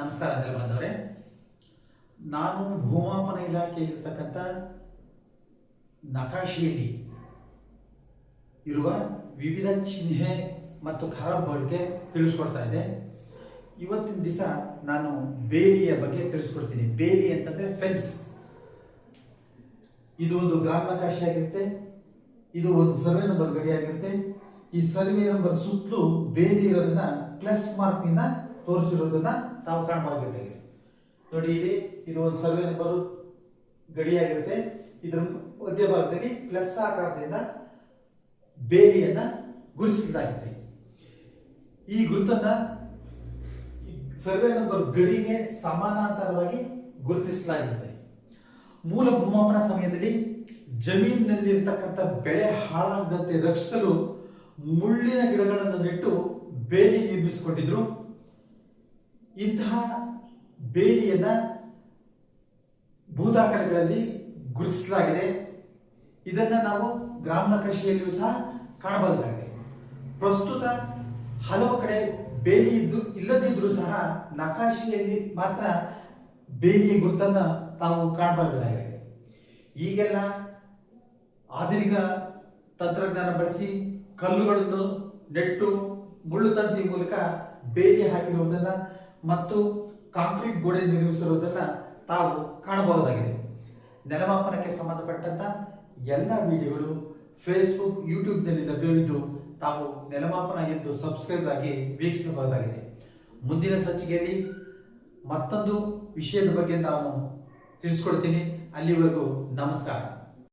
ನಮಸ್ಕಾರ ಅದೆಲ್ಲ ಬಂದವರೇ. ನಾನು ಭೂಮಾಪನ ಇಲಾಖೆಯಲ್ಲಿರ್ತಕ್ಕಂಥ ನಕಾಶೆಯಲ್ಲಿ ಇರುವ ವಿವಿಧ ಚಿಹ್ನೆ ಮತ್ತು ಖರಾಬ್ ಬಗ್ಗೆ ತಿಳಿಸ್ಕೊಡ್ತಾ ಇದ್ದೆ. ಇವತ್ತಿನ ದಿವಸ ನಾನು ಬೇಲಿಯ ಬಗ್ಗೆ ತಿಳಿಸ್ಕೊಡ್ತೀನಿ. ಬೇಲಿ ಅಂತಂದ್ರೆ ಫೆನ್ಸ್. ಇದು ಒಂದು ಗ್ರಾಮ ನಕಾಶೆ ಆಗಿರುತ್ತೆ. ಇದು ಒಂದು ಸರ್ವೆ ನಂಬರ್ ಗಡಿ ಆಗಿರುತ್ತೆ. ಈ ಸರ್ವೆ ನಂಬರ್ ಸುತ್ತಲೂ ಬೇಲಿ ಇರೋದನ್ನ ಪ್ಲಸ್ ಮಾರ್ಕ್ ನಿಂದ ತೋರಿಸಿರೋದನ್ನ ತಾವು ಕಾಣಬಹುದಾಗಿದೆ. ನೋಡಿ, ಇಲ್ಲಿ ಇದು ಒಂದು ಸರ್ವೆ ನಂಬರ್ ಗಡಿ ಆಗಿರುತ್ತೆ. ಇದರ ಮಧ್ಯಭಾಗದಲ್ಲಿ ಪ್ಲಸ್ ಆಕಾರದಿಂದ ಬೇಲಿಯನ್ನ ಗುರುತಿಸಲಾಗಿದೆ. ಈ ಗುರುತನ್ನ ಸರ್ವೆ ನಂಬರ್ ಗಡಿಗೆ ಸಮಾನಾಂತರವಾಗಿ ಗುರುತಿಸಲಾಗಿದೆ. ಮೂಲ ಭೂಮಾಪನ ಸಮಯದಲ್ಲಿ ಜಮೀನಿನಲ್ಲಿರ್ತಕ್ಕಂಥ ಬೆಳೆ ಹಾಳಾಗದಂತೆ ರಕ್ಷಿಸಲು ಮುಳ್ಳಿನ ಗಿಡಗಳನ್ನು ನೆಟ್ಟು ಬೇಲಿ ನಿರ್ಮಿಸಿಕೊಂಡಿದ್ರು. ಇಂತಹ ಬೇಲಿಯನ್ನ ಭೂದಾಖಲೆಗಳಲ್ಲಿ ಗುರುತಿಸಲಾಗಿದೆ. ಇದನ್ನ ನಾವು ಗ್ರಾಮ ನಕಾಶೆಯಲ್ಲಿಯೂ ಸಹ ಕಾಣಬಹುದಾಗಿದೆ. ಪ್ರಸ್ತುತ ಹಲವು ಕಡೆ ಬೇಲಿ ಇಲ್ಲದಿದ್ರೂ ಸಹ ನಕಾಶೆಯಲ್ಲಿ ಮಾತ್ರ ಬೇಲಿಯ ಗುರುತನ್ನ ತಾವು ಕಾಣಬಹುದಾಗಿದೆ. ಈಗೆಲ್ಲ ಆಧುನಿಕ ತಂತ್ರಜ್ಞಾನ ಬಳಸಿ ಕಲ್ಲುಗಳನ್ನು ನೆಟ್ಟು ಮುಳ್ಳು ತಂತಿ ಮೂಲಕ ಬೇಲಿ ಹಾಕಿರುವುದನ್ನ ಮತ್ತು ಕಾಂಕ್ರೀಟ್ ಗೋಡೆ ನಿರ್ಮಿಸಿರುವುದನ್ನ ತಾವು ಕಾಣಬಹುದಾಗಿದೆ. ನೆಲಮಾಪನಕ್ಕೆ ಸಂಬಂಧಪಟ್ಟಂತ ಎಲ್ಲ ವಿಡಿಯೋಗಳು ಫೇಸ್ಬುಕ್, ಯೂಟ್ಯೂಬ್ನಲ್ಲಿ ಲಭ್ಯವಿದ್ದು ತಾವು ನೆಲಮಾಪನ ಎಂದು ಸಬ್ಸ್ಕ್ರೈಬ್ ಆಗಿ ವೀಕ್ಷಿಸಬಹುದಾಗಿದೆ. ಮುಂದಿನ ಸಂಚಿಕೆಯಲ್ಲಿ ಮತ್ತೊಂದು ವಿಷಯದ ಬಗ್ಗೆ ನಾನು ತಿಳಿಸ್ಕೊಡ್ತೀನಿ. ಅಲ್ಲಿವರೆಗೂ ನಮಸ್ಕಾರ.